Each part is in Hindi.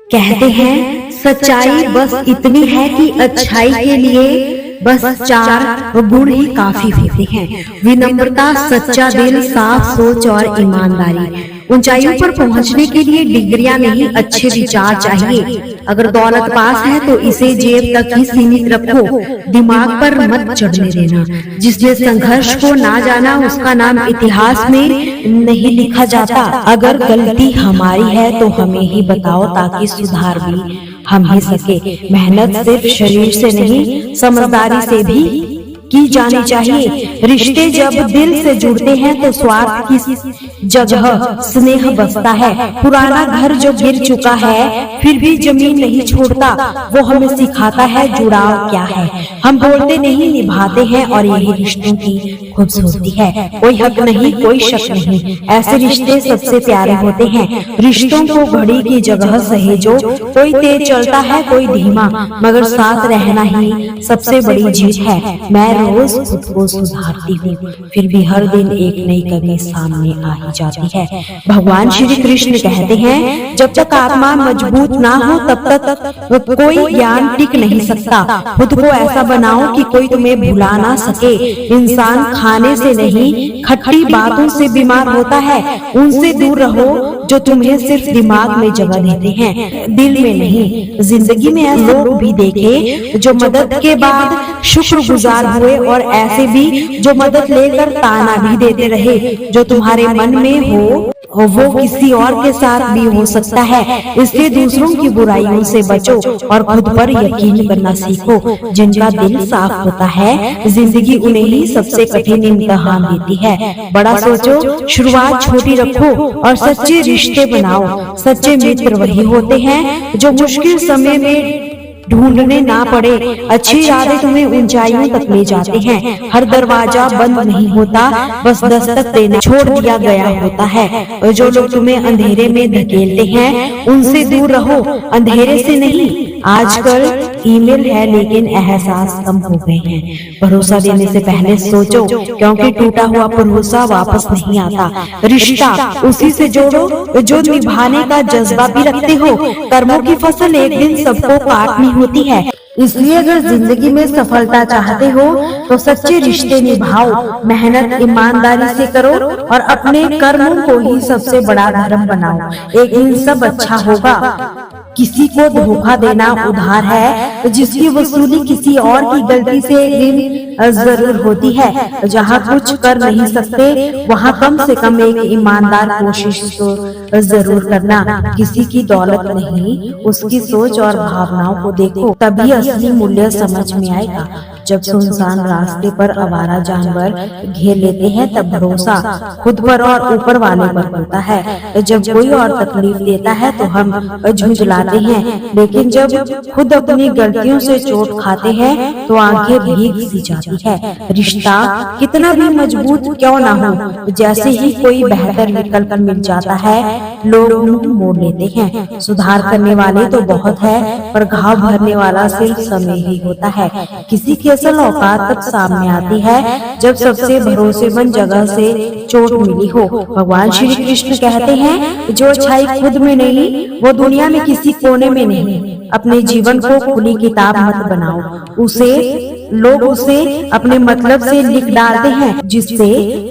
कहते हैं सच्चाई बस इतनी है कि अच्छाई के लिए बस 4 गुण ही काफी होते हैं। विनम्रता, सच्चा दिल, साफ सोच और ईमानदारी। ऊंचाइयों पर पहुंचने के लिए डिग्रियां नहीं, अच्छे विचार चाहिए। अगर दौलत पास है तो इसे जेब तक ही सीमित रखो, दिमाग पर मत चढ़ने देना। जिसने संघर्ष को ना जाना उसका नाम इतिहास में नहीं लिखा जाता। अगर गलती हमारी है तो हमें ही बताओ ताकि सुधार भी हम ही सके। मेहनत सिर्फ शरीर से नहीं, समझदारी से भी की जानी चाहिए। रिश्ते जब दिल से जुड़ते हैं तो स्वार्थ की जगह स्नेह बसता है। पुराना घर जो गिर चुका है फिर भी जमीन नहीं छोड़ता, वो हमें सिखाता है जुड़ाव क्या है। हम बोलते नहीं, निभाते हैं, और यही रिश्तों की खूबसूरती है। कोई हक नहीं, कोई शक नहीं, ऐसे रिश्ते सबसे प्यारे होते हैं। रिश्तों को घड़ी की जगह सहेजो, कोई तेज चलता है कोई धीमा, मगर साथ रहना ही सबसे बड़ी जीत है। मैं रोज खुद को सुधारती हूँ, फिर भी हर दिन एक नई कमी सामने आ ही जाती है। भगवान श्री कृष्ण कहते हैं जब तक आत्मा मजबूत ना हो तब तक कोई ज्ञान टिक नहीं सकता। खुद को ऐसा बनाओ कि कोई तुम्हें भुला ना सके। इंसान खाने से नहीं, खट्टी बातों से बीमार होता है। उनसे दूर रहो जो तुम्हें सिर्फ दिमाग में जगह देते हैं, दिल में नहीं। जिंदगी में ऐसे लोग भी देखे जो मदद के बाद शुक्रगुजार हुए, और ऐसे भी जो मदद लेकर ताना भी देते रहे। जो तुम्हारे मन में हो वो किसी और के साथ भी हो सकता है। इसलिए दूसरों की बुराइयों से बचो और खुद पर यकीन करना सीखो। जिनका दिल साफ होता है जिंदगी उन्हें ही सबसे कठिन इम्तिहान देती है। बड़ा सोचो, शुरुआत छोटी रखो और सच्चे रिश्ते बनाओ। सच्चे मित्र वही होते हैं जो मुश्किल समय में ढूंढने ना पड़े। अच्छी यादें तुम्हें ऊंचाइयों तक ले जाते हैं। हर दरवाजा बंद नहीं होता, बस दस्तक देना छोड़ दिया गया होता है। और जो लोग तुम्हें अंधेरे में धकेलते हैं उनसे दूर रहो, अंधेरे से नहीं। आजकल ईमेल है लेकिन एहसास कम हो गए हैं। भरोसा देने से पहले सोचो, क्योंकि टूटा हुआ भरोसा वापस नहीं आता। रिश्ता उसी से जोड़ो जो निभाने का जज्बा भी रखते हो। कर्मों की फसल एक दिन सबको काटनी होती है। इसलिए अगर जिंदगी में सफलता चाहते हो तो सच्चे रिश्ते निभाओ, मेहनत ईमानदारी से करो और अपने कर्मों को ही सबसे बड़ा धर्म बनाओ। एक दिन सब अच्छा होगा। किसी को धोखा देना उधार है, जिसकी वसूली किसी और की गलती से एक दिन जरूर होती है। जहाँ कुछ कर नहीं सकते वहाँ कम से कम एक ईमानदार कोशिश तो जरूर करना। किसी की दौलत नहीं, उसकी सोच और भावनाओं को देखो, तभी असली मूल्य समझ में आएगा। जब सुनसान रास्ते पर आवारा जानवर घेर लेते हैं तब भरोसा खुद पर और ऊपर वाले पर होता है। जब कोई और तकलीफ देता है तो हम झुंझलाते हैं, लेकिन जब खुद अपनी गलतियों से चोट खाते हैं तो आंखें भीग सी जाती है। रिश्ता कितना भी मजबूत क्यों ना हो, जैसे ही कोई बेहतर विकल्प मिल जाता है लोग मुंह मोड़ लेते हैं। सुधार करने वाले तो बहुत है, पर घाव भरने वाला सिर्फ समय ही होता है। किसी की असल औकात तब सामने आती है जब सबसे भरोसेमंद जगह से चोट मिली हो। भगवान श्री कृष्ण कहते हैं जो अच्छाई खुद में नहीं वो दुनिया में किसी कोने में नहीं। अपने जीवन को खुली किताब मत बनाओ, लोग उसे अपने मतलब से लिख डालते हैं। जिससे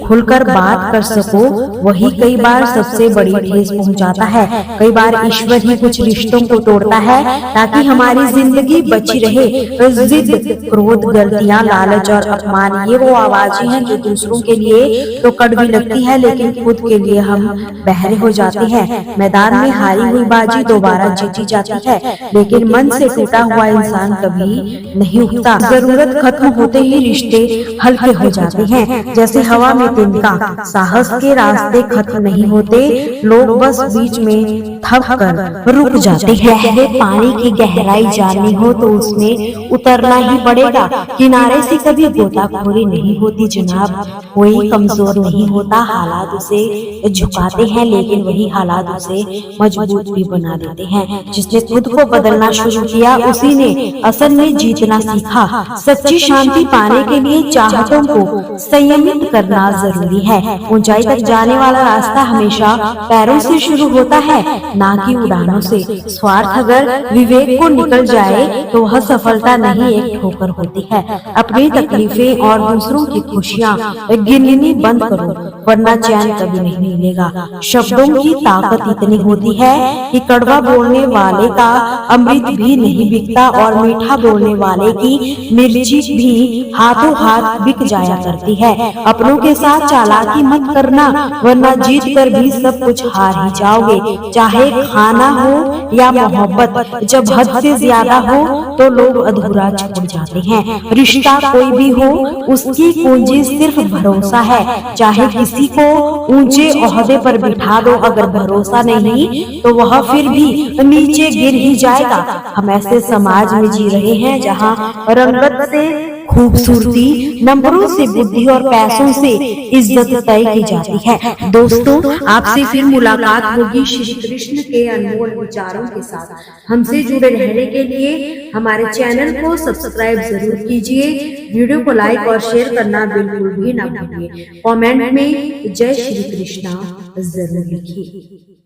खुलकर बात कर सको वही कई बार सबसे बड़ी ठेस पहुंचाता है। कई बार ईश्वर ही कुछ रिश्तों को तोड़ता है ताकि हमारी जिंदगी बची रहे। जिद, क्रोध, गलतियां, लालच और अपमान, ये वो आवाजें हैं जो दूसरों के लिए तो कड़वी लगती है लेकिन खुद के लिए हम बहरे हो जाते हैं। मैदान में हारी हुई बाजी दोबारा जीती जाती है, लेकिन मन से टूटा हुआ इंसान कभी नहीं उठता। जरूरत खत्म होते ही रिश्ते हल्के हो जाते हैं, जैसे हवा में तिनका। साहस के रास्ते खत्म नहीं होते, लोग बस बीच में थक कर रुक जाते हैं। गहरे पानी की गहराई जाननी हो तो उसमें उतरना ही पड़ेगा। किनारे से कभी गोताखोरी नहीं होती जनाब। कोई कमजोर नहीं होता, हालात उसे झुकाते हैं लेकिन वही हालात उसे मजबूत भी बना देते हैं। जिसने खुद को बदलना शुरू किया उसी ने असल में जीतना सीखा। सच्ची शांति पाने के लिए चाहतों को संयमित करना जरूरी है। ऊंचाई तक जाने वाला रास्ता हमेशा पैरों से शुरू होता है, ना कि उड़ानों से। स्वार्थ अगर विवेक को निकल जाए तो वह सफलता नहीं, एक ठोकर होती है। अपनी तकलीफें और दूसरों की खुशियाँ गिननी बंद करो, वरना चैन कभी नहीं मिलेगा। शब्दों की ताकत इतनी होती है कि कड़वा बोलने वाले का अमृत भी नहीं बिकता और मीठा बोलने वाले की मिर्ची भी हाथों हाथ बिक जाया करती है। अपनों के साथ चालाकी मत करना, वरना जीत कर भी सब कुछ हार ही जाओगे। चाहे खाना हो या मोहब्बत, जब हद से ज्यादा हो तो लोग अधूरा छोड़ जाते हैं। रिश्ता कोई भी हो, उसकी पूंजी सिर्फ भरोसा है। चाहे किसी को ऊंचे ओहदे पर बिठा दो, अगर भरोसा नहीं तो वह फिर भी नीचे गिर ही जाएगा। हम ऐसे समाज में जी रहे हैं जहाँ रंगत से खूबसूरती, नंबरों से बुद्धि और पैसों से इज्जत तय की जाती है। दोस्तों, आपसे फिर मुलाकात होगी श्री कृष्ण के अनमोल विचारों के साथ। हमसे जुड़े रहने के लिए हमारे चैनल को सब्सक्राइब जरूर कीजिए। वीडियो को लाइक और शेयर करना बिल्कुल भी ना भूलिए। कमेंट में जय श्री कृष्णा जरूर लिखिए।